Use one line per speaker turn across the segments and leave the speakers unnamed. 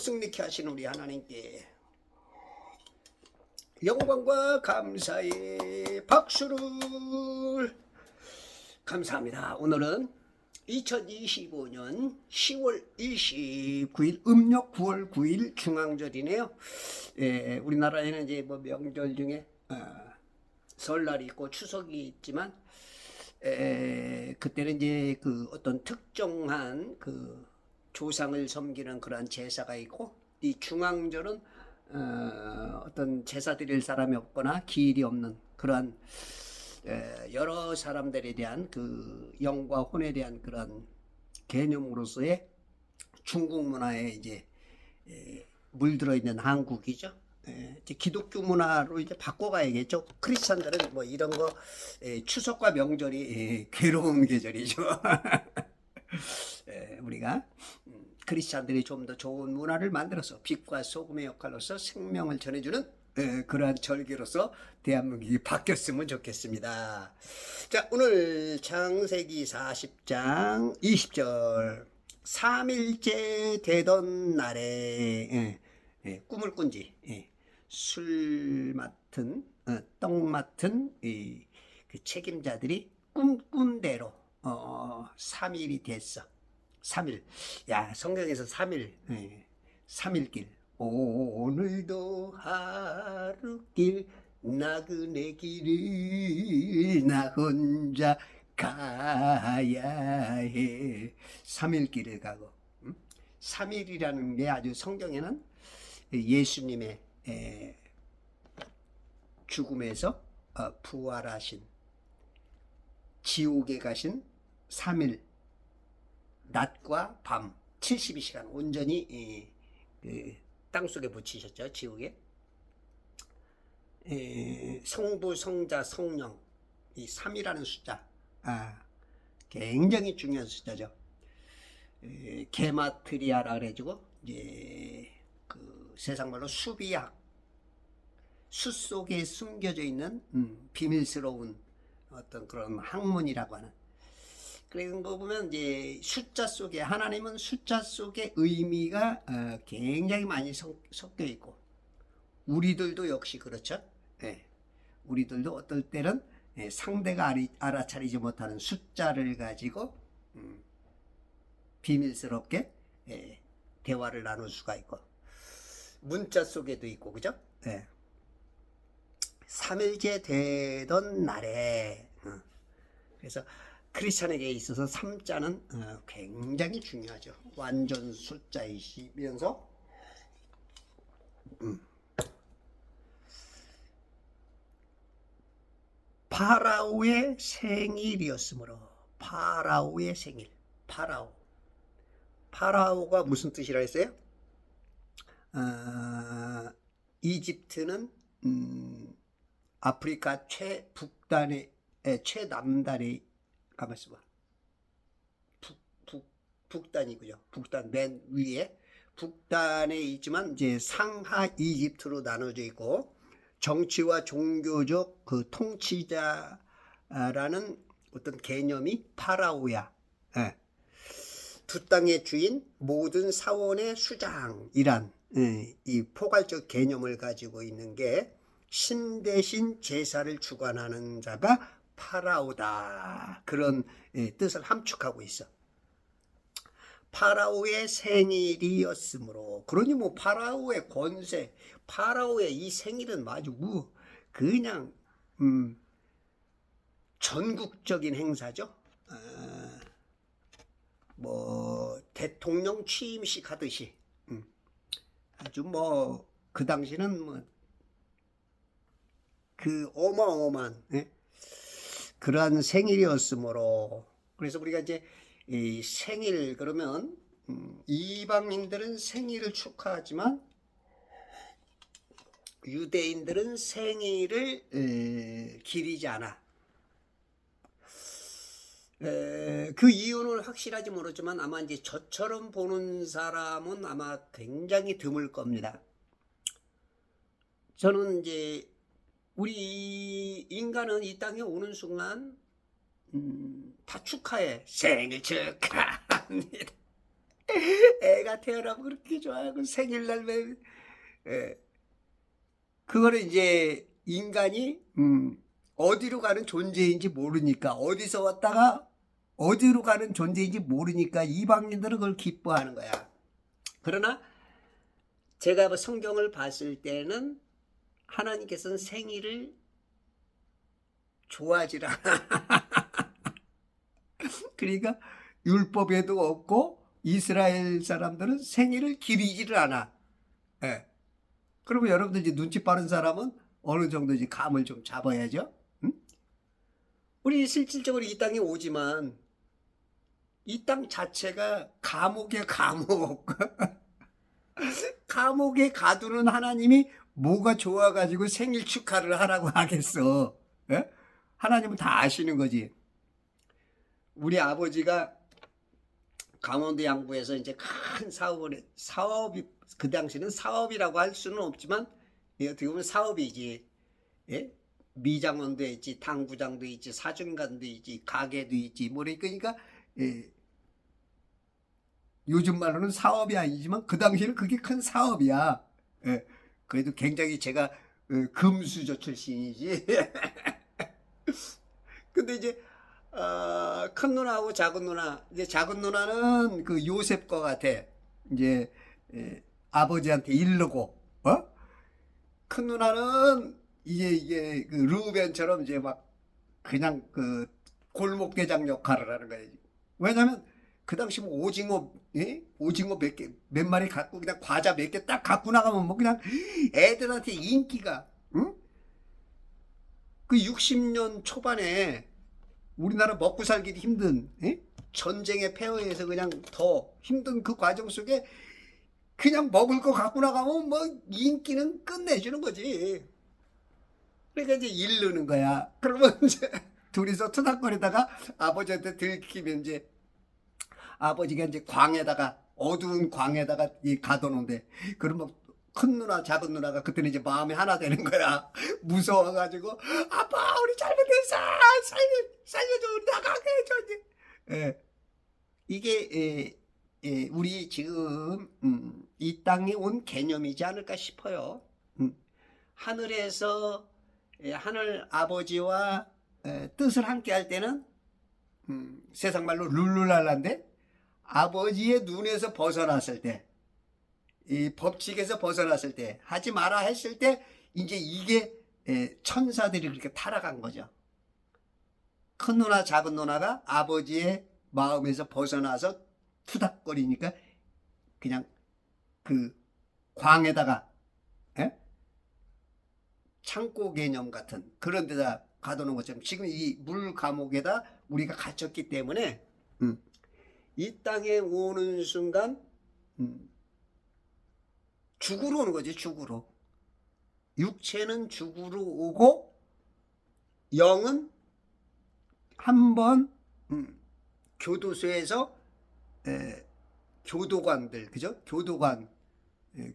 승리케 하시는 우리 하나님께 영광과 감사의 박수를 감사합니다. 오늘은 2025년 10월 29일 음력 9월 9일 중앙절이네요. 우리나라에는 이제 뭐 명절 중에 설날이 있고 추석이 있지만 그때는 이제 그 어떤 특정한 그 조상을 섬기는 그러한 제사가 있고, 이 중앙절은 어떤 제사 드릴 사람이 없거나 기일이 없는 그러한 여러 사람들에 대한 그 영과 혼에 대한 그런 개념으로서의 중국 문화에 이제 물들어 있는 한국이죠. 이제 기독교 문화로 이제 바꿔가야겠죠. 크리스찬들은 뭐 이런 거 추석과 명절이 괴로운 계절이죠. 우리가 크리스찬들이 좀 더 좋은 문화를 만들어서 빛과 소금의 역할로서 생명을 전해주는 그러한 절기로서 대한민국이 바뀌었으면 좋겠습니다. 자, 오늘 창세기 40장 20절 3일째 되던 날에 꿈을 꾼지 술 맡은 떡 맡은 그 책임자들이 꿈꾼 대로 3일이 됐어. 3일. 야, 성경에서 3일, 3일길. 오늘도 하루길 나그네 길을 나 혼자 가야 해. 3일길을 가고. 3일이라는 게 아주 성경에는 예수님의 죽음에서 부활하신, 지옥에 가신 3일, 낮과 밤 72시간 온전히 땅속에 묻히셨죠. 지옥에. 성부, 성자, 성령, 이 3이라는 숫자 굉장히 중요한 숫자죠. 게마트리아라 그래가지고 이제 그 세상말로 수비학, 수 속에 숨겨져 있는 비밀스러운 어떤 그런 학문이라고 하는. 그런 거 보면 이제 숫자 속에, 하나님은 숫자 속에 의미가 굉장히 많이 섞여 있고, 우리들도 역시 그렇죠. 우리들도 어떨 때는 상대가 알아차리지 못하는 숫자를 가지고 비밀스럽게 대화를 나눌 수가 있고, 문자 속에도 있고, 그죠? 3일째 되던 날에 그래서 크리스찬에게 있어서 3자는 굉장히 중요하죠. 완전 숫자이시면서 파라오의 생일이었으므로. 파라오의 생일. 파라오가 무슨 뜻이라 했어요? 이집트는 아프리카 최북단의 최남단의 가만있어 봐. 북단이고요. 북단 맨 위에 북단에 있지만 이제 상하 이집트로 나눠져 있고, 정치와 종교적 그 통치자라는 어떤 개념이 파라오야. 두 땅의 주인, 모든 사원의 수장이란 이 포괄적 개념을 가지고 있는 게, 신 대신 제사를 주관하는 자가 파라오다, 그런 뜻을 함축하고 있어. 파라오의 생일이었으므로. 그러니 뭐 파라오의 권세, 파라오의 이 생일은 아주 그냥 전국적인 행사죠. 뭐 대통령 취임식 하듯이 아주 뭐 그 당시는 뭐 그 어마어마한 그러한 생일이었으므로. 그래서 우리가 이제 이 생일 그러면 이방인들은 생일을 축하하지만 유대인들은 생일을 기리지 않아. 그 이유는 확실하지 모르지만 아마 이제 저처럼 보는 사람은 아마 굉장히 드물 겁니다. 저는 이제 우리 인간은 이 땅에 오는 순간 다 축하해. 생일 축하합니다. 애가 태어나면 그렇게 좋아하고 생일날 왜 그거를 이제 인간이 어디로 가는 존재인지 모르니까 어디서 왔다가 어디로 가는 존재인지 모르니까 이방인들은 그걸 기뻐하는 거야. 그러나 제가 뭐 성경을 봤을 때는 하나님께서는 생일을 좋아하질 않아. 그러니까 율법에도 없고 이스라엘 사람들은 생일을 기리지를 않아. 예. 그러면 여러분들 이제 눈치 빠른 사람은 어느 정도 이제 감을 좀 잡아야죠. 응? 우리 실질적으로 이 땅에 오지만 이 땅 자체가 감옥의 감옥. 감옥에 가두는 하나님이 뭐가 좋아가지고 생일 축하를 하라고 하겠어. 예? 하나님은 다 아시는 거지. 우리 아버지가 강원도 양구에서 이제 큰 사업이 그 당시는 사업이라고 할 수는 없지만 어떻게 보면 사업이지. 예? 미장원도 있지, 당구장도 있지, 사중간도 있지, 가게도 있지. 그러니까 요즘 말로는 사업이 아니지만 그 당시에는 그게 큰 사업이야. 예. 그래도 굉장히 제가 금수저 출신이지. 근데 이제 큰 누나하고 작은 누나, 이제 작은 누나는 그 요셉과 같아. 이제 아버지한테 이르고, 큰 누나는 이게 그 르우벤처럼 이제 막 그냥 그 골목대장 역할을 하는 거야. 왜냐면 그 당시 뭐 오징어 몇 마리 갖고 그냥 과자 몇 개 딱 갖고 나가면 뭐 그냥 애들한테 인기가, 응? 그 60년 초반에 우리나라 먹고 살기도 힘든, 전쟁의 폐허에서 그냥 더 힘든 그 과정 속에 그냥 먹을 거 갖고 나가면 뭐 인기는 끝내주는 거지. 그러니까 이제 이르는 거야. 그러면 이제 둘이서 투닥거리다가 아버지한테 들키면 이제 아버지가 이제 어두운 광에다가 가둬놓은데, 그러면 큰 누나, 작은 누나가 그때는 이제 마음이 하나 되는 거야. 무서워가지고, 아빠, 우리 잘못했어! 살려줘! 나가게 해줘! 이제. 이게, 우리 지금, 이 땅에 온 개념이지 않을까 싶어요. 하늘에서, 하늘 아버지와 뜻을 함께 할 때는, 세상 말로 룰루랄라인데, 아버지의 눈에서 벗어났을 때, 이 법칙에서 벗어났을 때, 하지 마라 했을 때, 이제 이게 천사들이 그렇게 타락한 거죠. 큰 누나, 작은 누나가 아버지의 마음에서 벗어나서 투닥거리니까 그냥 그 광에다가 창고 개념 같은 그런 데다 가두는 것처럼 지금 이 물 감옥에다 우리가 갇혔기 때문에 이 땅에 오는 순간 죽으러 오는 거지. 죽으러. 육체는 죽으러 오고 영은 한번 교도소에서 교도관들, 그죠? 교도관,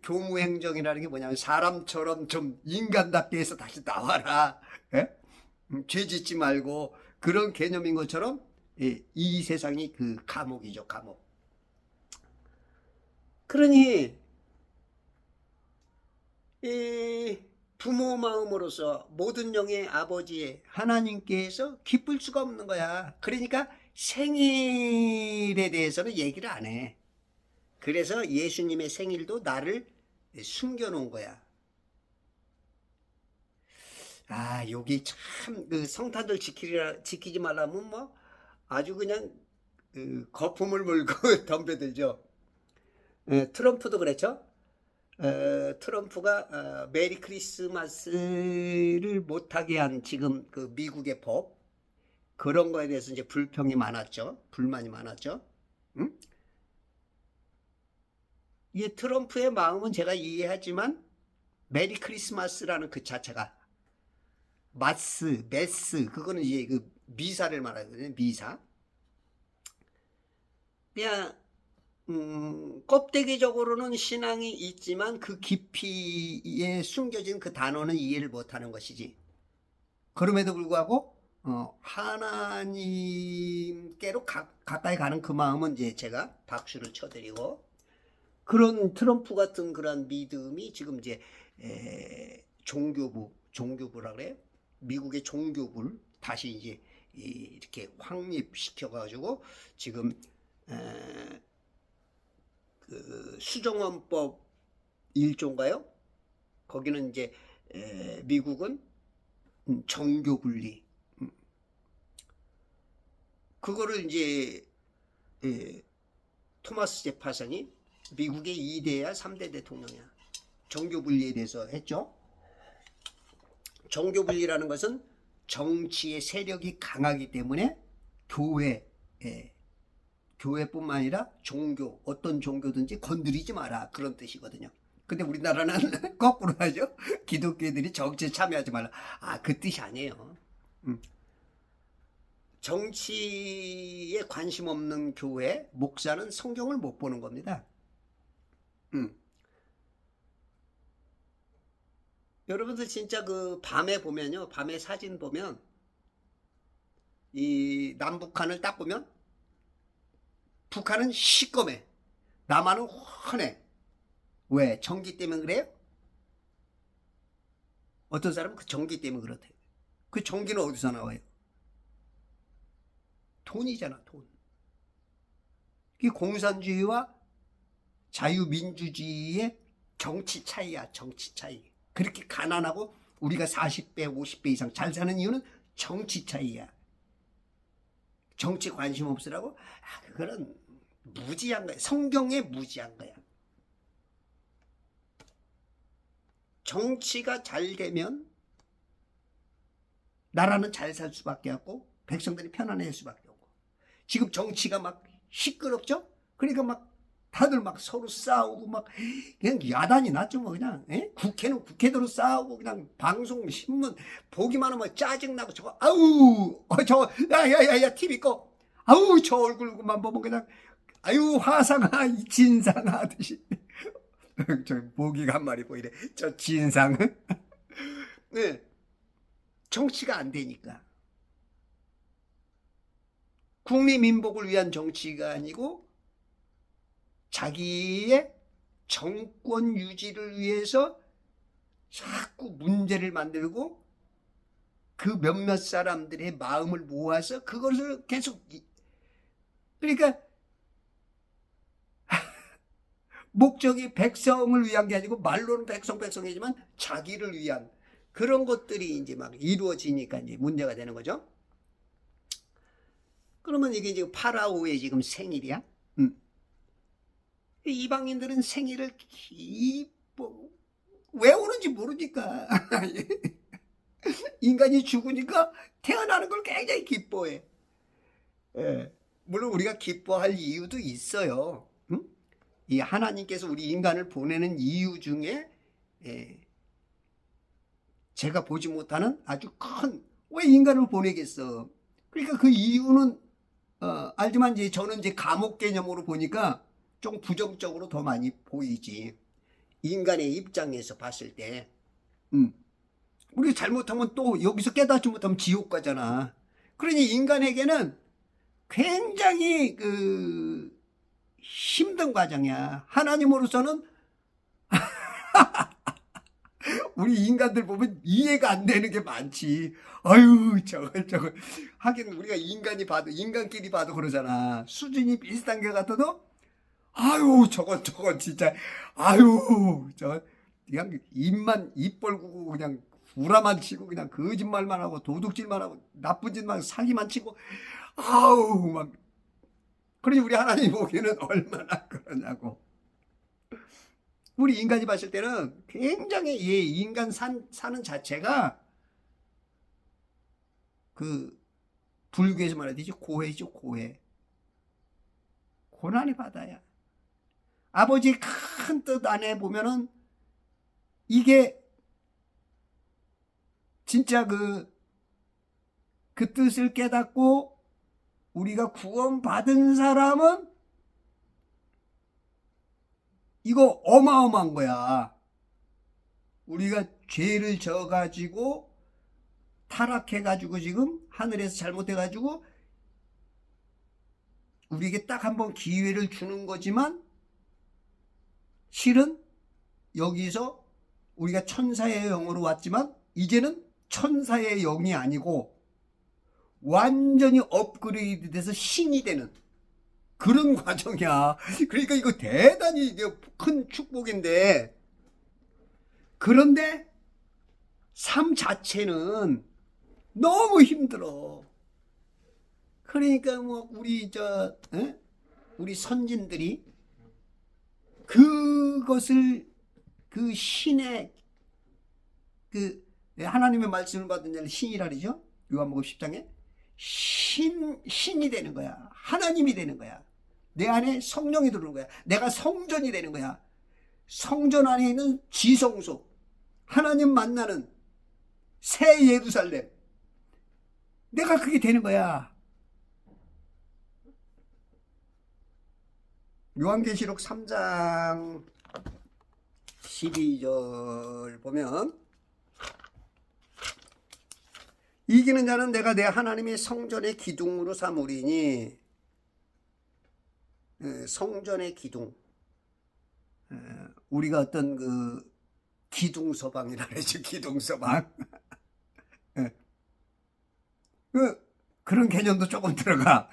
교무행정이라는 게 뭐냐면 사람처럼 좀 인간답게 해서 다시 나와라. 죄 짓지 말고 그런 개념인 것처럼 이 세상이 그 감옥이죠. 감옥. 그러니 이 부모 마음으로서 모든 영의 아버지의 하나님께서 기쁠 수가 없는 거야. 그러니까 생일에 대해서는 얘기를 안 해. 그래서 예수님의 생일도 나를 숨겨놓은 거야. 여기 참 그 성탄절 지키지 말라면 뭐 아주 그냥 거품을 물고 덤벼들죠. 트럼프도 그랬죠. 트럼프가 메리 크리스마스를 못하게 한 지금 그 미국의 법, 그런 거에 대해서 이제 불평이 많았죠. 불만이 많았죠. 응? 이 트럼프의 마음은 제가 이해하지만 메리 크리스마스라는 그 자체가 메스 그거는 이제 그 미사를 말하거든요. 미사. 그냥 껍데기적으로는 신앙이 있지만 그 깊이에 숨겨진 그 단어는 이해를 못하는 것이지. 그럼에도 불구하고 하나님께로 가까이 가는 그 마음은 이제 제가 박수를 쳐드리고, 그런 트럼프 같은 그런 믿음이 지금 이제 종교부라 그래요. 미국의 종교부를 다시 이제 이렇게 확립시켜 가지고 지금 그 수정헌법 1조인가요? 거기는 이제 미국은 정교 분리, 그거를 이제 토마스 제파슨이 미국의 2대야 3대 대통령이야. 정교 분리에 대해서 했죠. 정교 분리라는 것은 정치의 세력이 강하기 때문에 교회뿐만 아니라 종교, 어떤 종교든지 건드리지 마라, 그런 뜻이거든요. 근데 우리나라는 거꾸로 하죠. 기독교인들이 정치에 참여하지 말라. 그 뜻이 아니에요. 정치에 관심 없는 교회 목사는 성경을 못 보는 겁니다. 여러분들 진짜 그 밤에 보면요, 밤에 사진 보면 이 남북한을 딱 보면 북한은 시꺼매, 남한은 환해. 왜? 전기 때문에 그래요? 어떤 사람은 그 전기 때문에 그렇대요. 그 전기는 어디서 나와요? 돈이잖아, 돈. 이 공산주의와 자유민주주의의 정치 차이야, 정치 차이. 그렇게 가난하고 우리가 40배, 50배 이상 잘 사는 이유는 정치 차이야. 정치 관심 없으라고? 그거는 무지한 거야. 성경에 무지한 거야. 정치가 잘 되면 나라는 잘 살 수밖에 없고 백성들이 편안해질 수밖에 없고, 지금 정치가 막 시끄럽죠? 그러니까 막 다들 막 서로 싸우고 막 그냥 야단이 났죠. 뭐 그냥 국회는 국회대로 싸우고, 그냥 방송 신문 보기만 하면 짜증나고, 저거 아우 저거 야야야야 TV 꺼, 아우 저 얼굴만 보면 그냥 아유 화상아 이 진상하듯이 저 모기가 한 마리 보이래. 저 진상. 네. 정치가 안 되니까. 국민 민복을 위한 정치가 아니고 자기의 정권 유지를 위해서 자꾸 문제를 만들고 그 몇몇 사람들의 마음을 모아서 그것을 계속, 그러니까 목적이 백성을 위한 게 아니고 말로는 백성이지만 자기를 위한 그런 것들이 이제 막 이루어지니까 이제 문제가 되는 거죠. 그러면 이게 지금 파라오의 지금 생일이야. 이방인들은 생일을 왜 오는지 모르니까 인간이 죽으니까 태어나는 걸 굉장히 기뻐해. 물론 우리가 기뻐할 이유도 있어요. 이 하나님께서 우리 인간을 보내는 이유 중에 제가 보지 못하는 아주 큰, 왜 인간을 보내겠어? 그러니까 그 이유는 알지만 이제 저는 이제 감옥 개념으로 보니까 좀 부정적으로 더 많이 보이지. 인간의 입장에서 봤을 때, 우리가 잘못하면 또 여기서 깨닫지 못하면 지옥 가잖아. 그러니 인간에게는 굉장히 힘든 과정이야. 하나님으로서는 우리 인간들 보면 이해가 안 되는 게 많지. 아유 저걸 하긴 우리가 인간끼리 봐도 그러잖아. 수준이 비슷한 게 같아도 아유 저건 진짜 아유 저 그냥 입 벌구고 그냥 구라만 치고 그냥 거짓말만 하고 도둑질만 하고 나쁜 짓만 사기만 치고 아우 막, 그러니 우리 하나님 보기에는 얼마나 그러냐고. 우리 인간이 봤을 때는 굉장히 인간 사는 자체가 그 불교에서 말하듯이 고해죠, 고해. 고난의 바다야. 아버지 큰 뜻 안에 보면은 이게 진짜 그 뜻을 깨닫고 우리가 구원받은 사람은 이거 어마어마한 거야. 우리가 죄를 져가지고 타락해가지고 지금 하늘에서 잘못해가지고 우리에게 딱 한 번 기회를 주는 거지만 실은 여기서 우리가 천사의 영으로 왔지만 이제는 천사의 영이 아니고 완전히 업그레이드 돼서 신이 되는 그런 과정이야. 그러니까 이거 대단히 큰 축복인데, 그런데 삶 자체는 너무 힘들어. 그러니까 뭐 우리 선진들이 그것을 그 신의 하나님의 말씀을 받은 자는 신이라 그러죠. 요한복음 10장에 신이 되는 거야. 하나님이 되는 거야. 내 안에 성령이 들어오는 거야. 내가 성전이 되는 거야. 성전 안에 있는 지성소, 하나님 만나는 새 예루살렘, 내가 그게 되는 거야. 요한계시록 3장 12절 보면, 이기는 자는 내가 내 하나님의 성전의 기둥으로 삼으리니. 성전의 기둥, 우리가 어떤 그 기둥서방이라 그러죠. 기둥서방. 그런 개념도 조금 들어가.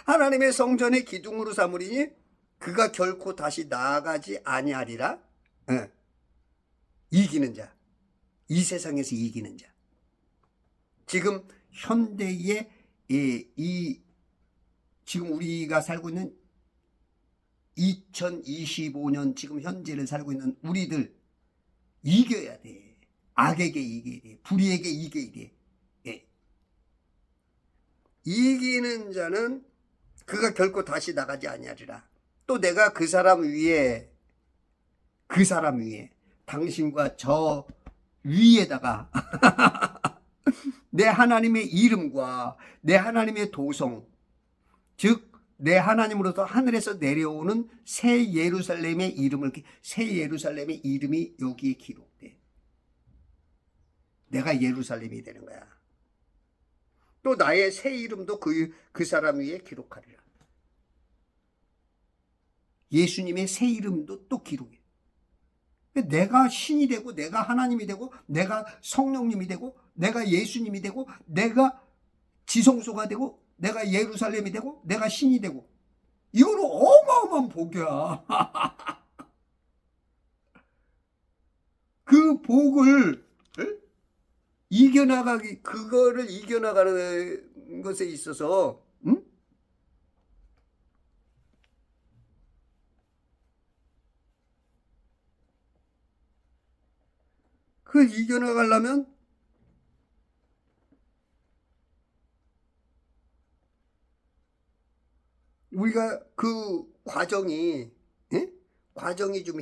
하나님의 성전의 기둥으로 삼으리니 그가 결코 다시 나아가지 아니하리라. 이기는 자, 이 세상에서 이기는 자. 지금 현대의 지금 우리가 살고 있는 2025년 지금 현재를 살고 있는 우리들 이겨야 돼. 악에게 이겨야 돼. 불의에게 이겨야 돼. 이기는 자는 그가 결코 다시 나가지 아니하리라. 또 내가 그 사람 위에 당신과 저 위에다가 내 하나님의 이름과 내 하나님의 도성, 즉 내 하나님으로부터 하늘에서 내려오는 새 예루살렘의 이름이 여기에 기록돼. 내가 예루살렘이 되는 거야. 또 나의 새 이름도 그 사람 위에 기록하리라. 예수님의 새 이름도 또 기록해. 내가 신이 되고, 내가 하나님이 되고, 내가 성령님이 되고, 내가 예수님이 되고, 내가 지성소가 되고, 내가 예루살렘이 되고, 내가 신이 되고, 이거는 어마어마한 복이야. 그 복을 그거를 이겨나가는 것에 있어서, 그걸 이겨나가려면 우리가 그 과정이 좀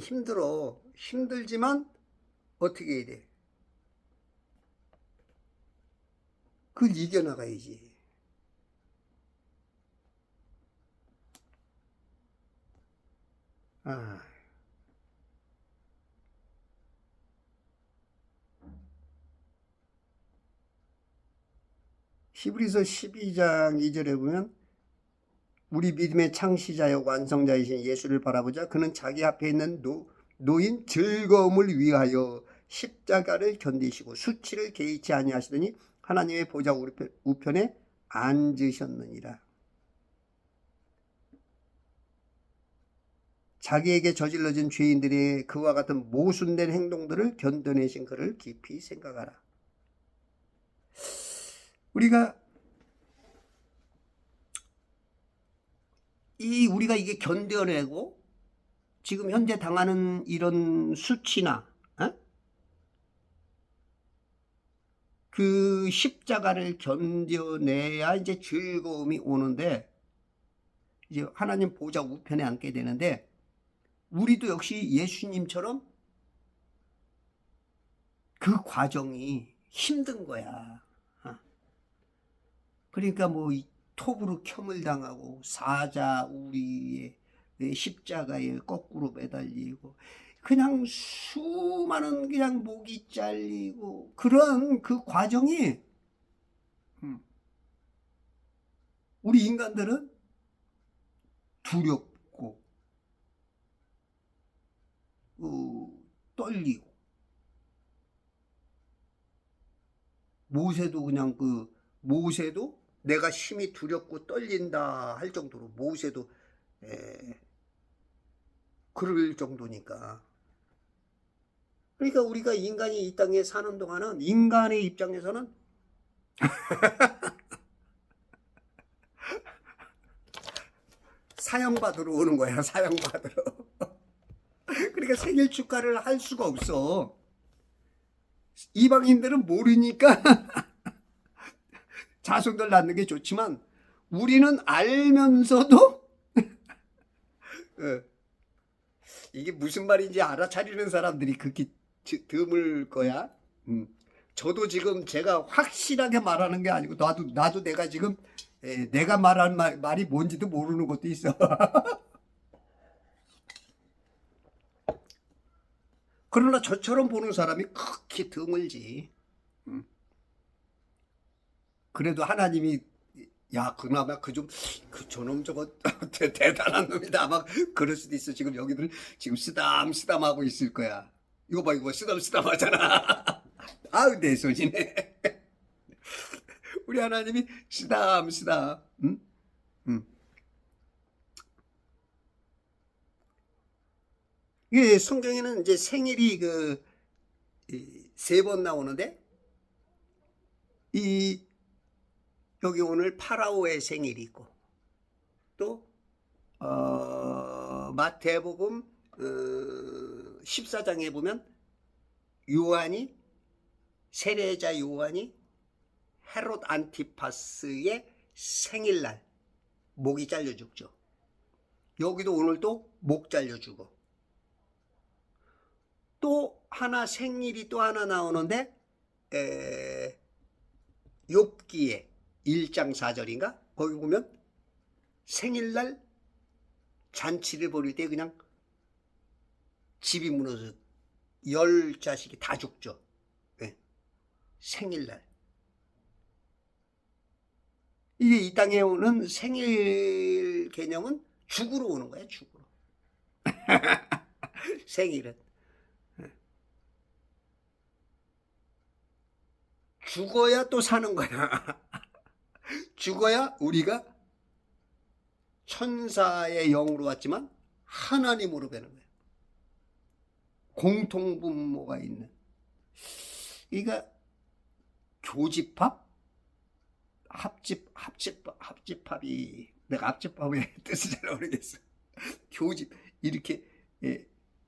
힘들지만 어떻게 해야 돼? 그걸 이겨나가야지. 히브리서 12장 2절에 보면, 우리 믿음의 창시자여 완성자이신 예수를 바라보자. 그는 자기 앞에 있는 노인 즐거움을 위하여 십자가를 견디시고 수치를 개의치 아니하시더니 하나님의 보좌 우편에 앉으셨느니라. 자기에게 저질러진 죄인들의 그와 같은 모순된 행동들을 견뎌내신 그를 깊이 생각하라. 우리가 이게 견뎌내고 지금 현재 당하는 이런 수치나 그 십자가를 견뎌내야 이제 즐거움이 오는데, 이제 하나님 보좌 우편에 앉게 되는데, 우리도 역시 예수님처럼 그 과정이 힘든 거야. 그러니까 뭐 톱으로 켬을 당하고 사자 우리의 십자가에 거꾸로 매달리고, 그냥 수많은 그냥 목이 잘리고, 그런 그 과정이 우리 인간들은 두렵고 떨리고, 모세도 그냥 모세도 내가 심히 두렵고 떨린다 할 정도로, 모세도 그럴 정도니까. 그러니까 우리가 인간이 이 땅에 사는 동안은, 인간의 입장에서는 사형받으러 오는 거야, 사형받으러. 그러니까 생일 축하를 할 수가 없어. 이방인들은 모르니까 자손들 낳는 게 좋지만, 우리는 알면서도 이게 무슨 말인지 알아차리는 사람들이 극히 드물 거야. 저도 지금 제가 확실하게 말하는 게 아니고, 나도 내가 지금 내가 말하는 말이 뭔지도 모르는 것도 있어. 그러나 저처럼 보는 사람이 극히 드물지. 그래도 하나님이, 야, 그나마 저놈 저거 대단한 놈이다, 아마 그럴 수도 있어. 지금 여기들 지금 쓰담쓰담하고 있을 거야. 이거 봐, 쓰담쓰담하잖아. 아우, 내 손이네. 우리 하나님이 쓰담쓰담. 이게 성경에는 이제 생일이 3번 나오는데, 여기 오늘 파라오의 생일이 있고, 또 마태복음 14장에 보면 세례자 요한이 헤롯 안티파스의 생일날 목이 잘려 죽죠. 여기도 오늘 또 목 잘려 죽어. 또 하나 생일이 또 하나 나오는데, 욥기에 1장 4절인가? 거기 보면 생일날 잔치를 벌일 때 그냥 집이 무너져 10자식이 다 죽죠. 생일날. 이게 이 땅에 오는 생일 개념은 죽으러 오는 거야, 죽으러. 생일은. 죽어야 또 사는 거야. 죽어야 우리가 천사의 영으로 왔지만 하나님으로 되는 거야. 공통분모가 있는. 그러니까 교집합? 합집합이, 내가 합집합의 뜻을 잘 모르겠어. 이렇게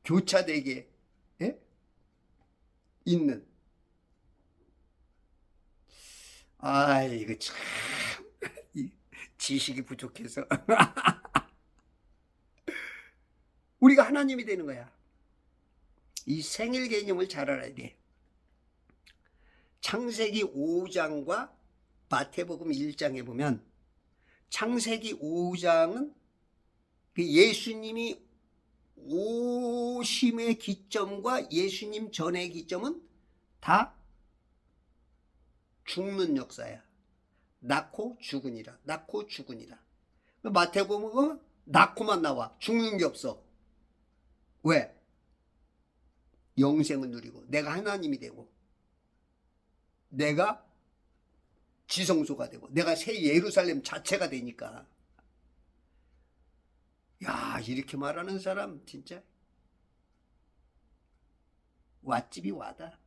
교차되게 있는. 이거 참 지식이 부족해서 우리가 하나님이 되는 거야. 이 생일 개념을 잘 알아야 돼. 창세기 5장과 마태복음 1장에 보면, 창세기 5장은 예수님이 오심의 기점과 예수님 전의 기점은 다 죽는 역사야. 낳고 죽으니라. 낳고 죽으니라. 마태복음은 낳고만 나와. 죽는 게 없어. 왜? 영생을 누리고 내가 하나님이 되고 내가 지성소가 되고 내가 새 예루살렘 자체가 되니까. 야, 이렇게 말하는 사람 진짜 왓집이 와다.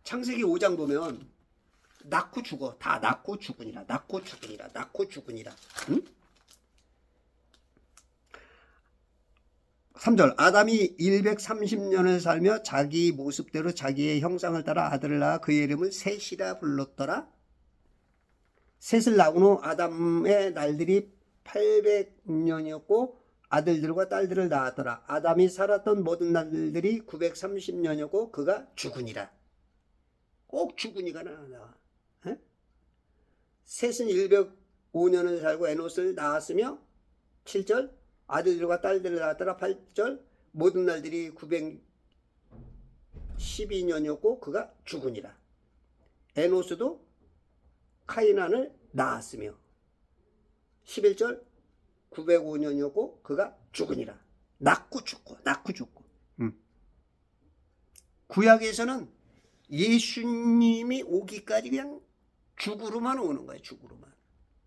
창세기 5장 보면 낳고 죽어. 다 낳고 죽으니라. 낳고 죽으니라. 낳고 죽으니라. 응? 3절. 아담이 130년을 살며 자기 모습대로 자기의 형상을 따라 아들을 낳아 그의 이름을 셋이라 불렀더라. 셋을 낳은 후 아담의 날들이 800년이었고 아들들과 딸들을 낳았더라. 아담이 살았던 모든 날들이 930년이었고 그가 죽으니라. 꼭 죽으니가 나와. 셋은 105년을 살고 에노스를 낳았으며 7절. 아들들과 딸들을 낳았더라. 8절. 모든 날들이 912년이었고 그가 죽으니라. 에노스도 카이난을 낳았으며 11절 905년이었고 그가 죽으니라. 낳고 죽고. 구약에서는 예수님이 오기까지 그냥 죽으로만 오는 거예요. 죽으로만.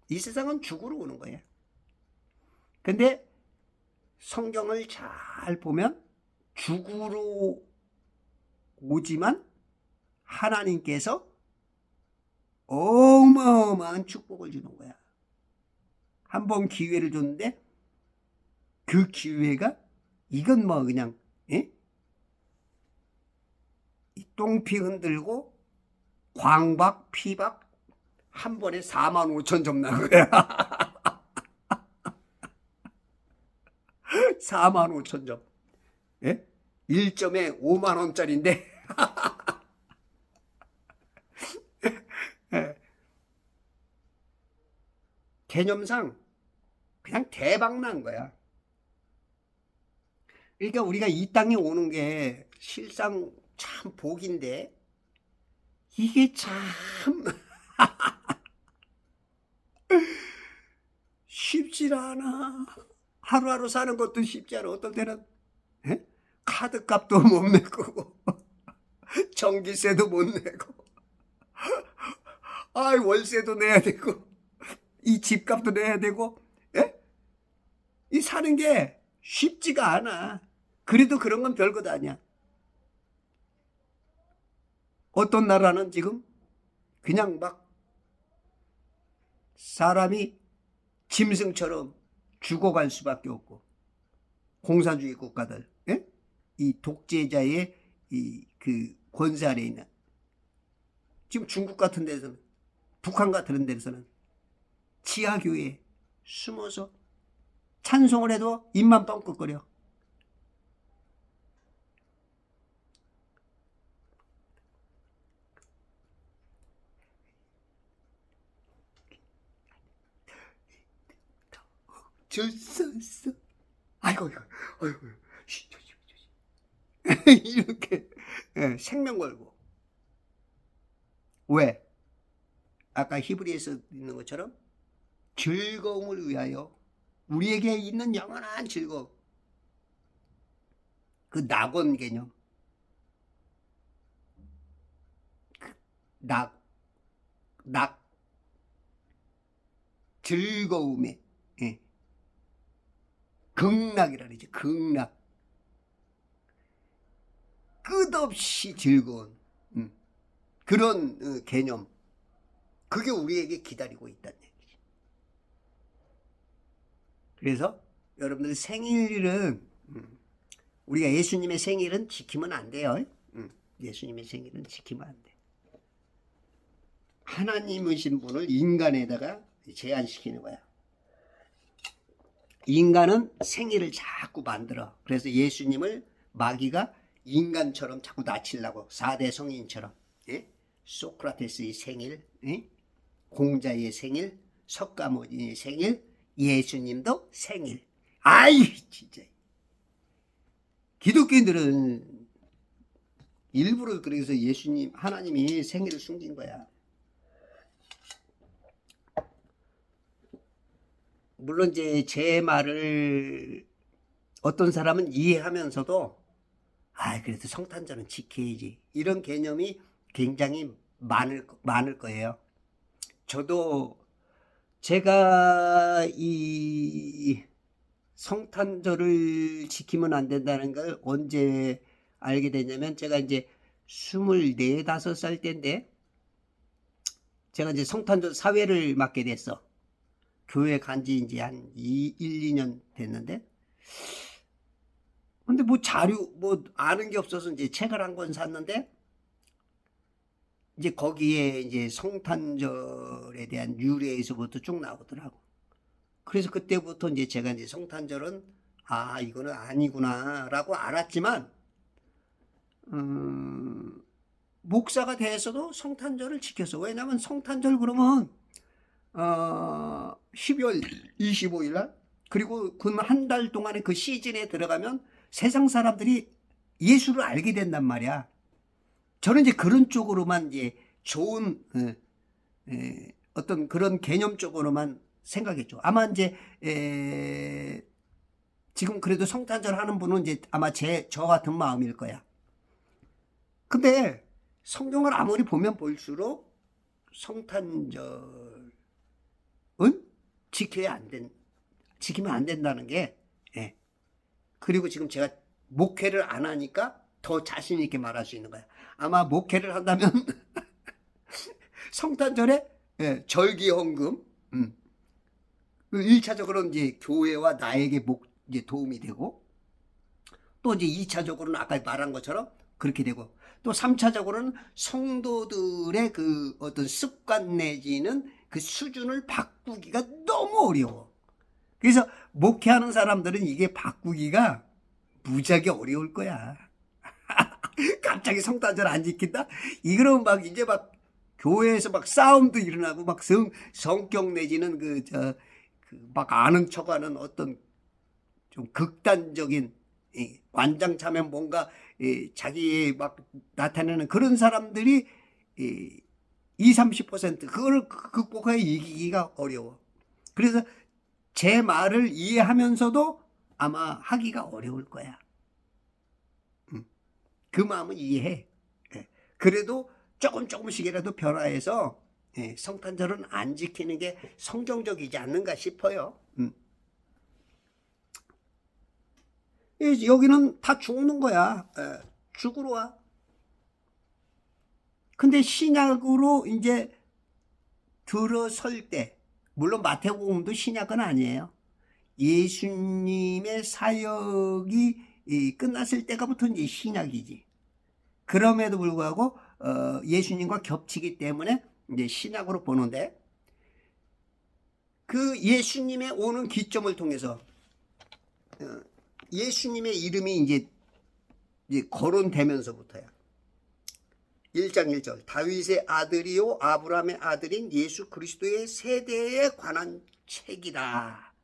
이 세상은 죽으로 오는 거예요. 근데 성경을 잘 보면 죽으로 오지만 하나님께서 어마어마한 축복을 주는 거야. 한 번 기회를 줬는데 그 기회가 이건 뭐 그냥 이 똥피 흔들고 광박 피박 한 번에 45,000점 난 거야. 45,000점. 예? 1점에 5만 원짜리인데 개념상 그냥 대박 난 거야. 그러니까 우리가 이 땅에 오는 게 실상 참 복인데 이게 참 쉽지 않아. 하루하루 사는 것도 쉽지 않아. 어떨 때는 카드값도 못 내고 전기세도 못 내고 월세도 내야 되고 이 집값도 내야 되고 이 사는 게 쉽지가 않아. 그래도 그런 건 별것 아니야. 어떤 나라는 지금 그냥 막 사람이 짐승처럼 죽어갈 수밖에 없고 공산주의 국가들 이 독재자의 그 권세 아래 있는 지금 중국 같은 데서는 북한 같은 데서는 지하교회에 숨어서 찬송을 해도 입만 뻥긋거려. 주소서 아이고 이렇게 생명 걸고. 왜? 아까 히브리에서 있는 것처럼 즐거움을 위하여 우리에게 있는 영원한 즐거움. 그 낙원 개념. 즐거움에 극락이라 그러죠. 극락. 끝없이 즐거운 그런 개념. 그게 우리에게 기다리고 있다는 얘기죠. 그래서 여러분들 생일은 우리가 예수님의 생일은 지키면 안 돼요. 예수님의 생일은 지키면 안 돼. 하나님이신 분을 인간에다가 제한시키는 거야. 인간은 생일을 자꾸 만들어. 그래서 예수님을 마귀가 인간처럼 자꾸 낮추려고 4대 성인처럼 소크라테스의 생일, 공자의 생일, 석가모니의 생일, 예수님도 생일. 아이 진짜 기독교인들은 일부러 그래서 예수님 하나님이 생일을 숨긴 거야. 물론 이제 제 말을 어떤 사람은 이해하면서도 그래도 성탄절은 지켜야지 이런 개념이 굉장히 많을 거예요. 저도 제가 이 성탄절을 지키면 안 된다는 걸 언제 알게 됐냐면 제가 이제 24, 5살 때인데 제가 이제 성탄절 사회를 맡게 됐어. 교회 간지 이제 한 1, 2년 됐는데 근데 뭐 자료 뭐 아는 게 없어서 이제 책을 한 권 샀는데 이제 거기에 이제 성탄절에 대한 유래에서부터 쭉 나오더라고. 그래서 그때부터 이제 제가 이제 성탄절은 이거는 아니구나라고 알았지만 목사가 돼서도 성탄절을 지켰어. 왜냐면 성탄절 그러면 12월 25일 날 그리고 그 한 달 동안의 그 시즌에 들어가면 세상 사람들이 예수를 알게 된단 말이야. 저는 이제 그런 쪽으로만 이제 좋은 어떤 그런 개념적으로만 생각했죠. 아마 이제 지금 그래도 성탄절 하는 분은 이제 아마 저 같은 마음일 거야. 근데 성경을 아무리 보면 볼수록 성탄절은 지키면 안 된다는 게, 그리고 지금 제가 목회를 안 하니까 더 자신 있게 말할 수 있는 거야. 아마 목회를 한다면 성탄절에 절기헌금, 1차적으로 이제 교회와 나에게 이제 도움이 되고, 또 이제 2차적으로는 아까 말한 것처럼 그렇게 되고, 또 3차적으로는 성도들의 그 어떤 습관 내지는 그 수준을 바꾸기가 너무 어려워. 그래서 목회하는 사람들은 이게 바꾸기가 무지하게 어려울 거야. 갑자기 성탄절 안 지킨다? 이거는 막 이제 막 교회에서 막 싸움도 일어나고 막 성격 내지는 막 아는 척하는 어떤 좀 극단적인 완장차면 뭔가 자기 막 나타내는 그런 사람들이 20-30% 그걸 극복하여 이기기가 어려워. 그래서 제 말을 이해하면서도 아마 하기가 어려울 거야. 그 마음은 이해해. 그래도 조금씩이라도 변화해서 성탄절은 안 지키는 게 성경적이지 않는가 싶어요. 여기는 다 죽는 거야. 죽으러 와. 근데 신약으로 이제 들어설 때, 물론 마태복음도 신약은 아니에요. 예수님의 사역이 끝났을 때가부터 이제 신약이지. 그럼에도 불구하고 예수님과 겹치기 때문에 이제 신약으로 보는데, 그 예수님의 오는 기점을 통해서 예수님의 이름이 이제 거론되면서부터야. 1장 1절 다윗의 아들이요 아브라함의 아들인 예수 그리스도의 세대에 관한 책이다.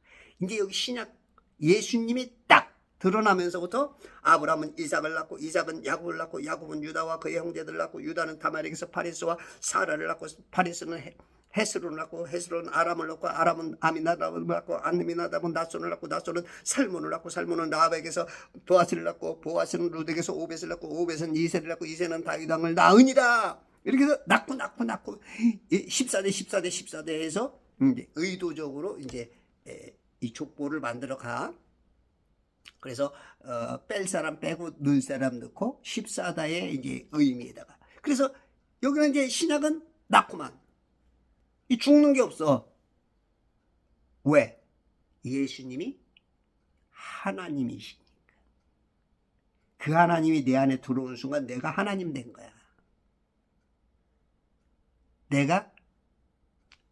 이제 여기 신약 예수님이 딱 드러나면서부터 아브라함은 이삭을 낳고 이삭은 야곱을 낳고 야곱은 유다와 그의 형제들을 낳고 유다는 다말에게서 파리스와 사라를 낳고 파리스는 헤스론을 낳고 헤스론은 아람을 낳고 아람은 아미나답을 낳고 아미나답은 나손을 낳고 나손은 살몬을 낳고 살몬은 라합에게서 보아스를 낳고 보아스는 룻에게서 오벳을 낳고 오벳은 이새를 낳고 이새는 다윗 왕을 낳으니라. 이렇게 해서 낳고 14대 해서 이제 의도적으로 이제 이 족보를 만들어 가. 그래서 뺄 사람 빼고 넣을 사람 넣고 14다의 이제 의미에다가. 그래서 여기는 이제 신약은 낳고만 이 죽는 게 없어. 왜? 예수님이 하나님이시니까. 그 하나님이 내 안에 들어오는 순간 내가 하나님 된 거야. 내가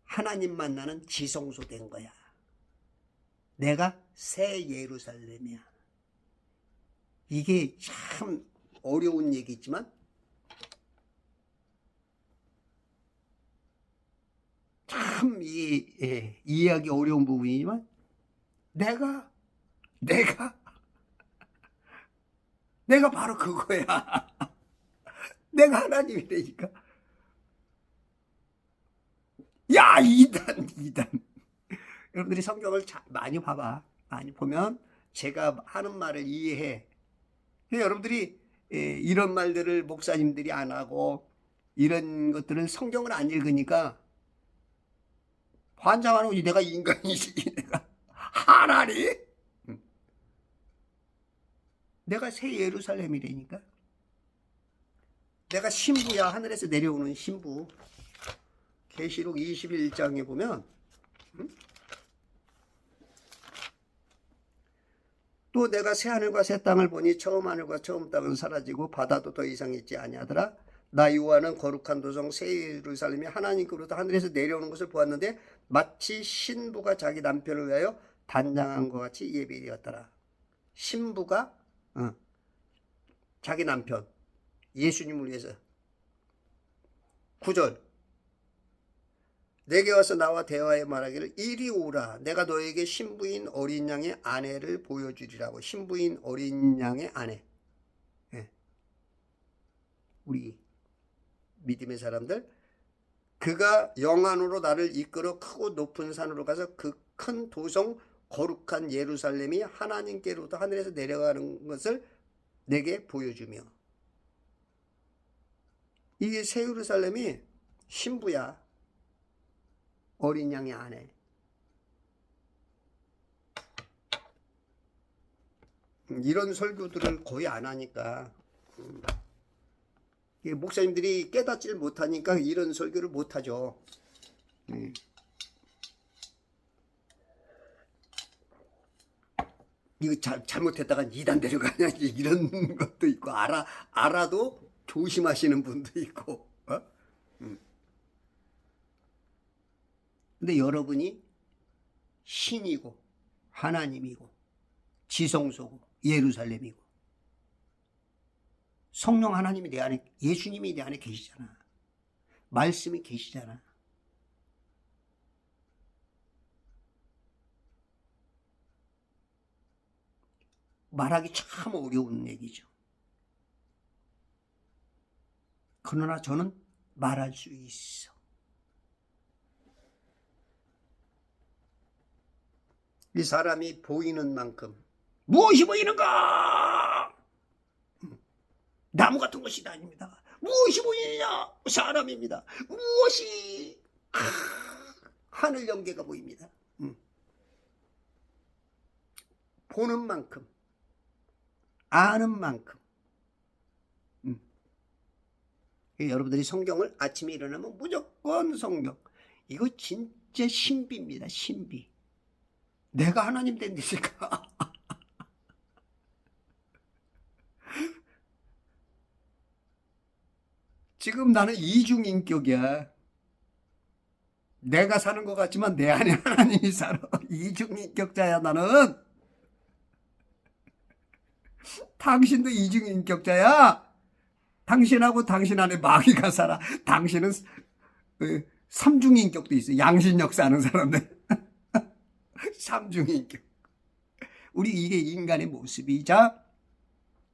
하나님 만나는 지성소 된 거야. 내가 새 예루살렘이야. 이게 참 어려운 얘기지만 참 이해하기 어려운 부분이지만 내가 바로 그거야. 내가 하나님이라니까. 야, 이단. 여러분들이 성경을 많이 봐봐. 많이 보면 제가 하는 말을 이해해. 여러분들이 이런 말들을 목사님들이 안 하고 이런 것들을 성경을 안 읽으니까 환장하는 거지. 내가 인간이지. 내가 하나님? 내가 새 예루살렘이라니까. 내가 신부야. 하늘에서 내려오는 신부. 계시록 21장에 보면 또 내가 새 하늘과 새 땅을 보니 처음 하늘과 처음 땅은 사라지고 바다도 더 이상 있지 아니하더라. 나 요한은 거룩한 도성 새 예루살렘이 하나님께로부터 하늘에서 내려오는 것을 보았는데 마치 신부가 자기 남편을 위하여 단장한 것 같이 예배되었더라. 신부가 자기 남편 예수님을 위해서. 9절 내게 와서 나와 대화해 말하기를 이리 오라. 내가 너에게 신부인 어린 양의 아내를 보여주리라고. 신부인 어린 양의 아내. 우리 믿음의 사람들 그가 영안으로 나를 이끌어 크고 높은 산으로 가서 그 큰 도성 거룩한 예루살렘이 하나님께로부터 하늘에서 내려가는 것을 내게 보여주며. 이게 새 예루살렘이 신부야. 어린 양의 아내. 이런 설교들을 거의 안 하니까 목사님들이 깨닫질 못하니까 이런 설교를 못하죠. 이거 잘못했다가 이단 데려가냐 이런 것도 있고, 알아도 조심하시는 분도 있고. 근데 여러분이 신이고 하나님이고 지성소고 예루살렘이고 성령 하나님이 내 안에, 예수님이 내 안에 계시잖아. 말씀이 계시잖아. 말하기 참 어려운 얘기죠. 그러나 저는 말할 수 있어. 이 사람이 보이는 만큼. 무엇이 보이는가? 나무 같은 것이 아닙니다. 무엇이 보이느냐? 사람입니다. 무엇이? 하늘 연계가 보입니다. 보는 만큼, 아는 만큼. 여러분들이 성경을 아침에 일어나면 무조건 성경. 이거 진짜 신비입니다. 신비. 내가 하나님 된다니까. 지금 나는 이중인격이야. 내가 사는 것 같지만 내 안에 하나님이 살아. 이중인격자야 나는. 당신도 이중인격자야. 당신하고 당신 안에 마귀가 살아. 당신은 삼중인격도 있어. 양신역 사는 사람들. 삼중인격. 우리 이게 인간의 모습이자,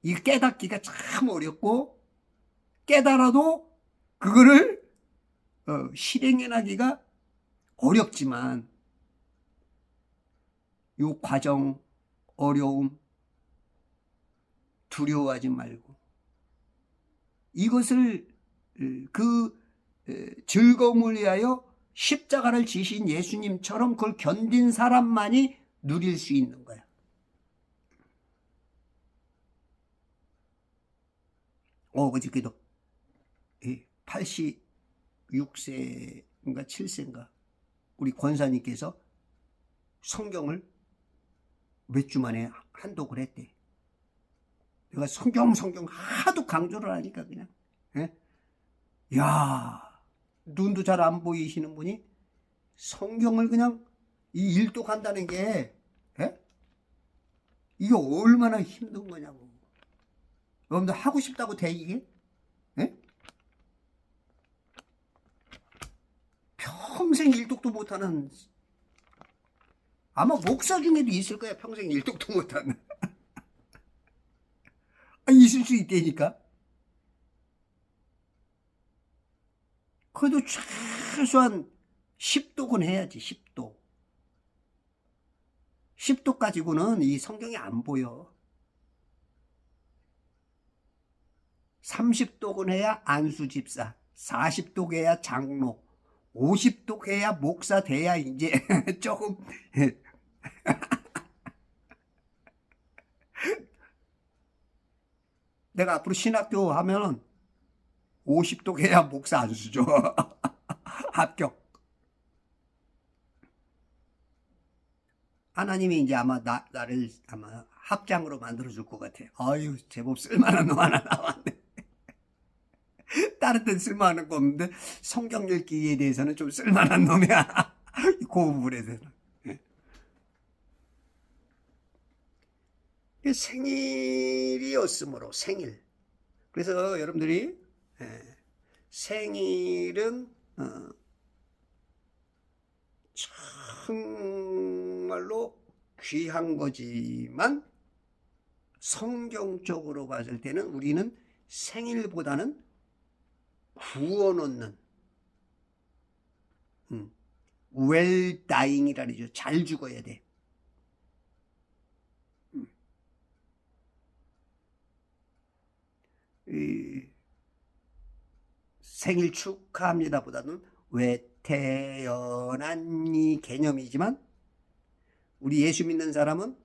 이 깨닫기가 참 어렵고, 깨달아도 그거를 실행해나기가 어렵지만, 요 과정, 어려움, 두려워하지 말고, 이것을 그 즐거움을 위하여 십자가를 지신 예수님처럼 그걸 견딘 사람만이 누릴 수 있는 거야. 어저께도 86세인가 7세인가 우리 권사님께서 성경을 몇 주 만에 한독을 했대. 내가 성경 하도 강조를 하니까 그냥, 야, 눈도 잘 안 보이시는 분이 성경을 그냥 이 일독한다는 게, 이게 얼마나 힘든 거냐고. 여러분들 하고 싶다고 돼 이게? 평생 일독도 못하는, 아마 목사 중에도 있을 거야. 평생 일독도 못하는. 있을 수 있다니까. 그래도 최소한 10독은 해야지. 10독. 10독 가지고는 이 성경이 안 보여. 30독은 해야 안수집사, 40독 해야 장로, 50독 해야 목사 돼야 이제 조금 내가 앞으로 신학교 하면은 50독 해야 목사 안수죠. 합격. 하나님이 이제 아마 나를 아마 합장으로 만들어줄 것 같아. 아유, 제법 쓸만한 놈 하나 나왔네. 다른 데는 쓸만한 거 없는데 성경 읽기에 대해서는 좀 쓸만한 놈이야. 고부분에 대해서. 생일이었으므로 생일. 그래서 여러분들이 생일은 정말로 귀한 거지만 성경적으로 봤을 때는 우리는 생일보다는 구원 얻는, well dying이라 그러죠. 잘 죽어야 돼. 생일 축하합니다 보다는 왜 태어났니 개념이지만, 우리 예수 믿는 사람은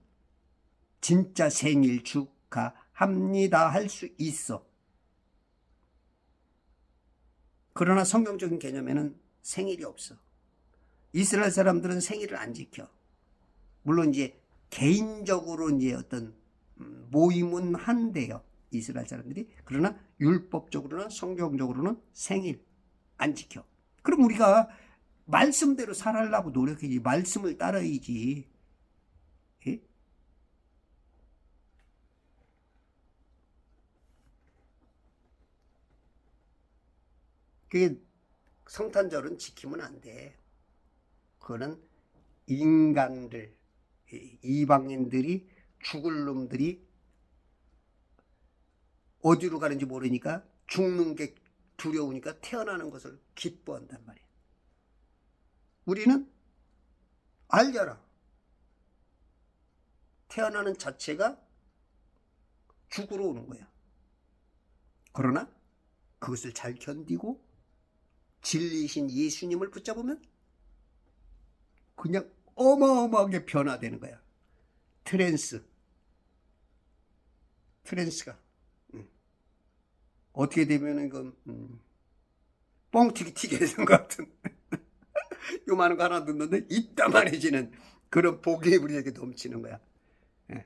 진짜 생일 축하합니다 할 수 있어. 그러나 성경적인 개념에는 생일이 없어. 이스라엘 사람들은 생일을 안 지켜. 물론 이제 개인적으로 이제 어떤 모임은 한대요, 이스라엘 사람들이. 그러나 율법적으로나 성경적으로는 생일 안 지켜. 그럼 우리가 말씀대로 살아가려고 노력해야지. 말씀을 따라야지. 예? 그게 성탄절은 지키면 안 돼. 그거는 인간들, 이방인들이, 죽을 놈들이 어디로 가는지 모르니까, 죽는 게 두려우니까 태어나는 것을 기뻐한단 말이에요. 우리는 알려라. 태어나는 자체가 죽으러 오는 거야. 그러나 그것을 잘 견디고 진리이신 예수님을 붙잡으면 그냥 어마어마하게 변화되는 거야. 트랜스가 어떻게 되면은 이건 뻥튀기 되는 것 같은 요만한 거 하나 듣는데 이따만해지는 그런 복이 우리에게 넘치는 거야. 예.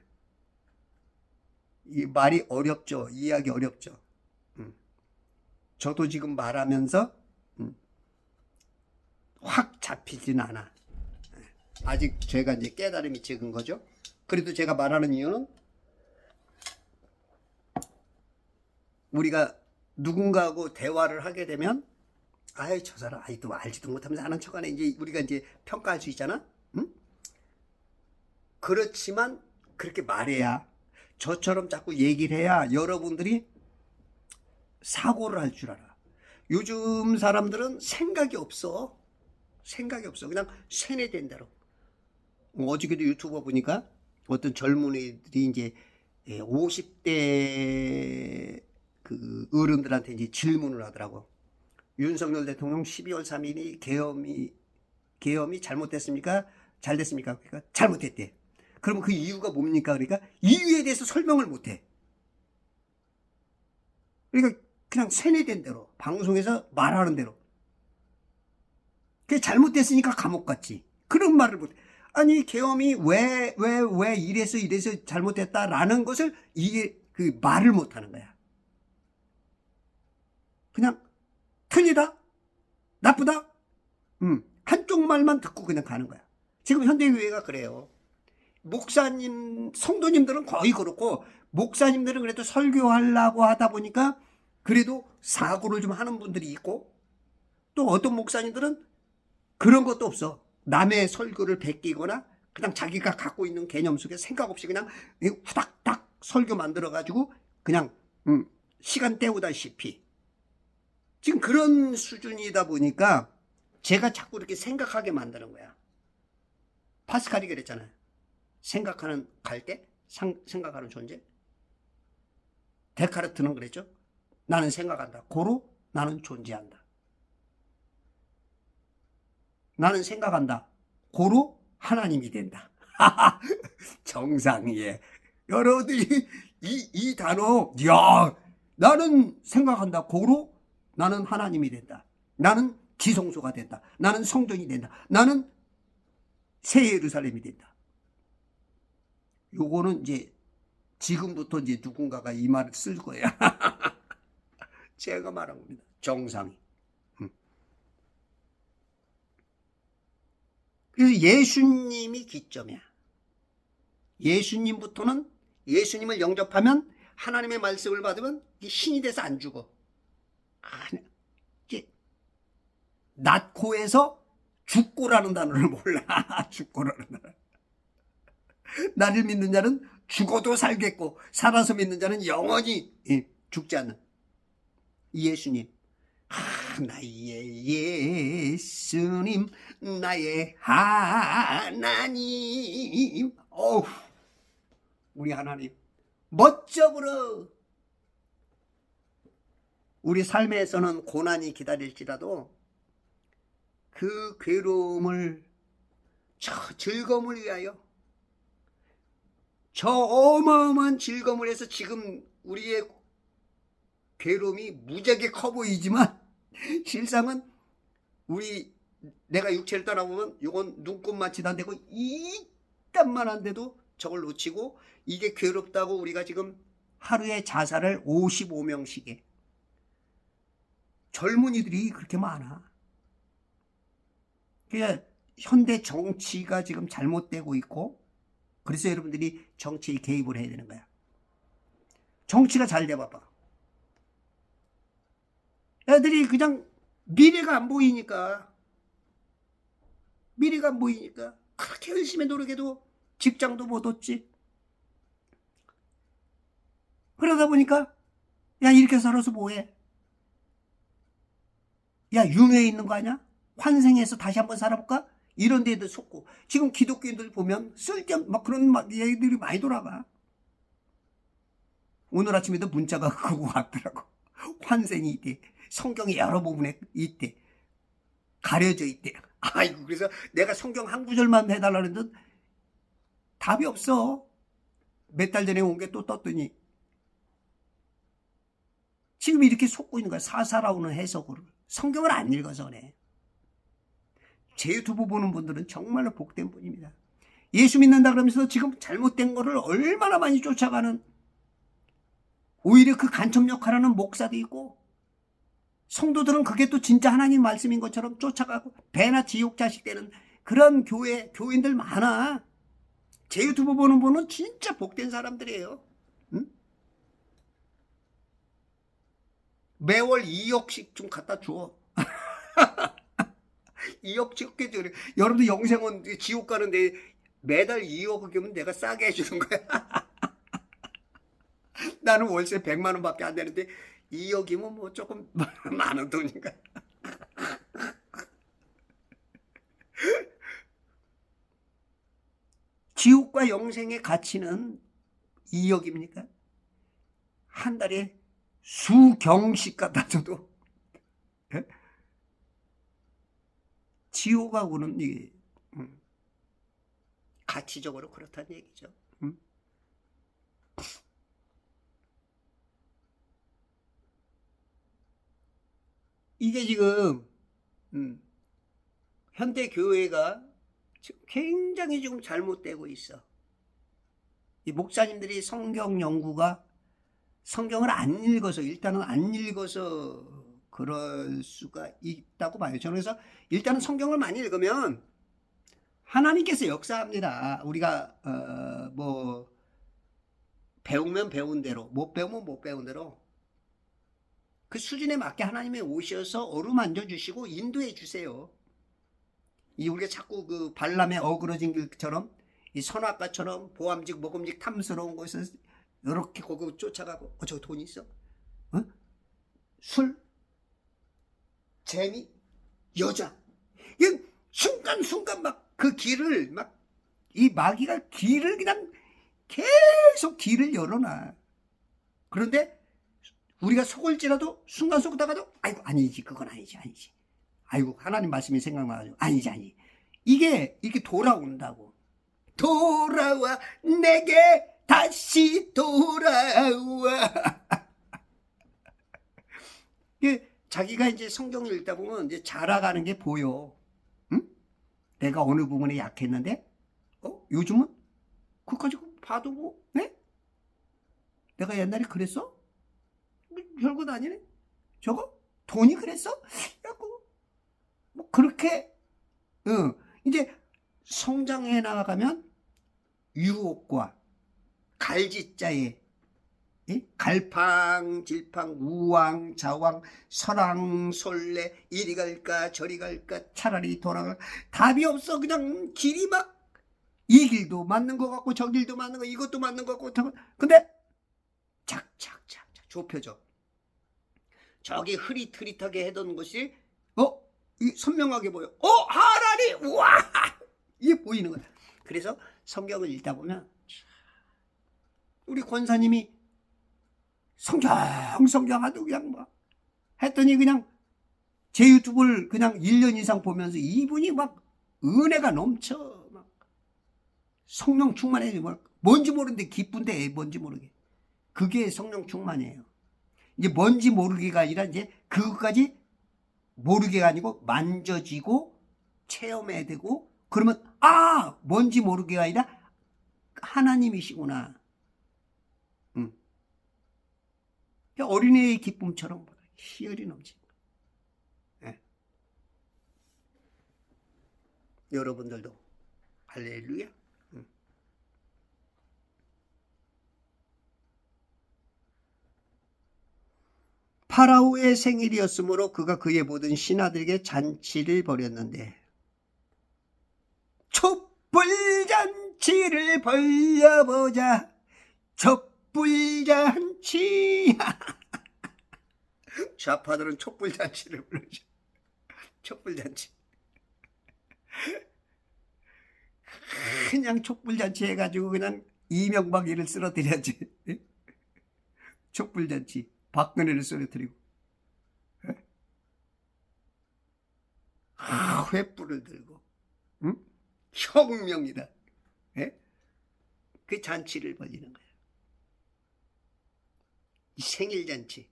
이 말이 어렵죠. 이해하기 어렵죠. 저도 지금 말하면서 확 잡히진 않아. 아직 제가 이제 깨달음이 적은 거죠. 그래도 제가 말하는 이유는, 우리가 누군가하고 대화를 하게 되면, 아이 저 사람 아직도 알지도 못하면서 아는 척하네, 이제 우리가 이제 평가할 수 있잖아. 응? 그렇지만 그렇게 말해야, 저처럼 자꾸 얘기를 해야 여러분들이 사고를 할 줄 알아. 요즘 사람들은 생각이 없어. 그냥 세뇌된 대로. 어저께도 유튜버 보니까 어떤 젊은이들이 이제 50대 그 어른들한테 이제 질문을 하더라고. 윤석열 대통령 12월 3일이 계엄이 잘못됐습니까? 잘 됐습니까? 그러니까 잘못됐대. 그러면 그 이유가 뭡니까? 그러니까 이유에 대해서 설명을 못해. 그러니까 그냥 세뇌된 대로, 방송에서 말하는 대로. 그게 잘못됐으니까 감옥 갔지. 그런 말을 못해. 아니 계엄이 왜 이래서 잘못됐다라는 것을 이게 그 말을 못하는 거야. 그냥 틀리다, 나쁘다, 한쪽 말만 듣고 그냥 가는 거야. 지금 현대교회가 그래요. 목사님, 성도님들은 거의 그렇고, 목사님들은 그래도 설교하려고 하다 보니까 그래도 사고를 좀 하는 분들이 있고, 또 어떤 목사님들은 그런 것도 없어. 남의 설교를 베끼거나 그냥 자기가 갖고 있는 개념 속에 생각 없이 그냥 후닥닥 설교 만들어가지고 그냥 시간 때우다시피. 지금 그런 수준이다 보니까 제가 자꾸 이렇게 생각하게 만드는 거야. 파스칼이 그랬잖아요. 생각하는 갈대, 생각하는 존재. 데카르트는 그랬죠. 나는 생각한다. 고로 나는 존재한다. 나는 생각한다. 고로 하나님이 된다. 정상이에. 여러분들이 이 단어, 야, 나는 생각한다. 고로 나는 하나님이 된다. 나는 지성소가 된다. 나는 성전이 된다. 나는 새 예루살렘이 된다. 요거는 이제 지금부터 이제 누군가가 이 말을 쓸 거야. 제가 말한 겁니다. 정상이. 그래서 예수님이 기점이야. 예수님부터는, 예수님을 영접하면, 하나님의 말씀을 받으면 신이 돼서 안 죽어. 이제 낳고에서 죽고라는 단어를 몰라. 죽고라는 단어. 나를 믿는 자는 죽어도 살겠고 살아서 믿는 자는 영원히 죽지 않는 이 예수님. 나의 예수님, 나의 하나님. 어우, 우리 하나님 멋져 불어. 우리 삶에서는 고난이 기다릴지라도 그 괴로움을, 저 즐거움을 위하여, 저 어마어마한 즐거움을 해서 지금 우리의 괴로움이 무지하게 커 보이지만 실상은 내가 육체를 떠나보면 이건 눈곱만치도 안 되고 이딴만 안 돼도 저걸 놓치고, 이게 괴롭다고 우리가 지금 하루에 자살을 55명씩 해. 젊은이들이 그렇게 많아. 그러니까 현대 정치가 지금 잘못되고 있고, 그래서 여러분들이 정치에 개입을 해야 되는 거야. 정치가 잘 돼봐봐. 애들이 그냥 미래가 안 보이니까 그렇게 열심히 노력해도 직장도 못 얻지. 그러다 보니까 야, 이렇게 살아서 뭐해? 야, 윤회에 있는 거 아니야? 환생해서 다시 한번 살아볼까? 이런 데도 속고. 지금 기독교인들 보면 쓸데없는 막 그런 얘기들이 많이 돌아가. 오늘 아침에도 문자가 그거 왔더라고. 환생이 있대. 성경의 여러 부분에 있대. 가려져 있대. 아이고, 그래서 내가 성경 한 구절만 해달라는 듯 답이 없어. 몇 달 전에 온 게 또 떴더니 지금 이렇게 속고 있는 거야. 사사라오는 해석으로. 성경을 안 읽어서 그래. 제 유튜브 보는 분들은 정말로 복된 분입니다. 예수 믿는다 그러면서 지금 잘못된 거를 얼마나 많이 쫓아가는, 오히려 그 간첩 역할하는 목사도 있고, 성도들은 그게 또 진짜 하나님 말씀인 것처럼 쫓아가고 배나 지옥 자식 되는 그런 교인들 많아. 제 유튜브 보는 분은 진짜 복된 사람들이에요. 응? 매월 2억씩 좀 갖다 줘. 2억씩 줘. 여러분들 영생은 지옥 가는데 매달 2억 그러면 내가 싸게 해주는 거야. 나는 월세 100만 원밖에 안 되는데 2억이면 뭐 조금 많은 돈인가. 지옥과 영생의 가치는 2억입니까? 한 달에 수경씩 갖다 줘도 지옥하고는 이게 가치적으로 그렇다는 얘기죠. 이게 지금 현대 교회가 굉장히 지금 잘못되고 있어. 이 목사님들이 성경 연구가 성경을 안 읽어서, 일단은 안 읽어서 그럴 수가 있다고 봐요. 저는 그래서 일단은 성경을 많이 읽으면 하나님께서 역사합니다. 우리가 뭐 배우면 배운 대로, 못 배우면 못 배운 대로 그 수준에 맞게 하나님이 오셔서 어루만져 주시고 인도해 주세요. 우리가 자꾸 그 발람의 어그러진 길처럼, 이 선악과처럼 보암직 먹음직 탐스러운 곳을 이렇게 거기 쫓아가고, 저 돈 있어? 어? 술, 재미, 여자, 이 순간순간 막 그 길을 막, 이 마귀가 길을 그냥 계속 길을 열어놔. 그런데 우리가 속을지라도 순간속다가도 아이고 아니지, 그건 아니지. 아이고 하나님 말씀이 생각나가지고 아니지. 이게 이렇게 돌아온다고. 돌아와 내게 다시 돌아와. 자기가 이제 성경을 읽다 보면 이제 자라가는 게 보여. 응? 내가 어느 부분에 약했는데, 요즘은 그거 가지고 봐도 뭐, 네? 내가 옛날에 그랬어? 별것 아니네. 저거 돈이 그랬어? 뭐 그렇게 이제 성장해 나가면 유혹과 갈짓자에 갈팡질팡 우왕좌왕 설왕설래, 이리 갈까 저리 갈까 차라리 돌아가 답이 없어. 그냥 길이 막 이 길도 맞는 것 같고 저 길도 맞는 거, 이것도 맞는 것 같고, 근데 착착착 좁혀져. 저기 흐릿흐릿하게 해둔 것이 이 선명하게 보여. 하나님, 우와, 이게 보이는 거야. 그래서 성경을 읽다 보면 우리 권사님이 성경 하도 그냥 막 했더니 그냥 제 유튜브를 그냥 1년 이상 보면서 이분이 막 은혜가 넘쳐. 막 성령 충만해. 뭔지 모르는데 기쁜데 뭔지 모르게. 그게 성령 충만이에요. 이제 뭔지 모르기가 아니라 이제 그것까지 모르게가 아니고 만져지고 체험해야 되고, 그러면 뭔지 모르게가 아니라 하나님이시구나. 어린애의 기쁨처럼 희열이 넘치는 거예요. 네. 여러분들도 할렐루야. 파라오의 생일이었으므로 그가 그의 모든 신하들에게 잔치를 벌였는데, 촛불잔치를 벌려보자. 촛불잔치. 좌파들은 촛불잔치를 부르죠. 촛불잔치. 그냥 촛불잔치 해가지고 그냥 이명박이를 쓰러뜨려야지. 촛불잔치. 박근혜를 쓰러뜨리고. 횃불을 들고. 혁명이다. 그 잔치를 벌이는 거예요. 이 생일잔치.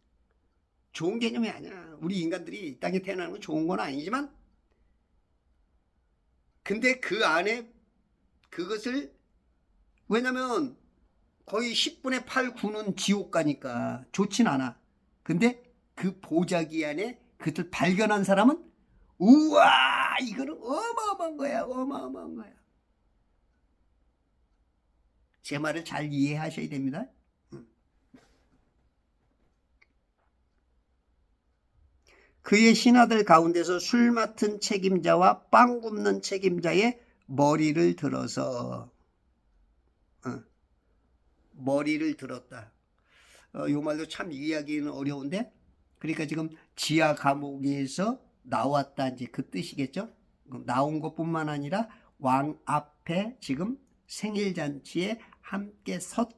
좋은 개념이 아니야. 우리 인간들이 이 땅에 태어나는 건 좋은 건 아니지만, 근데 그 안에 그것을, 왜냐면 거의 10분의 8, 9는 지옥 가니까 좋진 않아. 근데 그 보자기 안에 그것을 발견한 사람은 우와, 이거는 어마어마한 거야. 어마어마한 거야. 제 말을 잘 이해하셔야 됩니다. 그의 신하들 가운데서 술 맡은 책임자와 빵 굽는 책임자의 머리를 들어서 머리를 들었다. 이 말도 참 이해하기는 어려운데, 그러니까 지금 지하 감옥에서 나왔다, 이제 그 뜻이겠죠. 나온 것뿐만 아니라 왕 앞에 지금 생일잔치에 함께 섰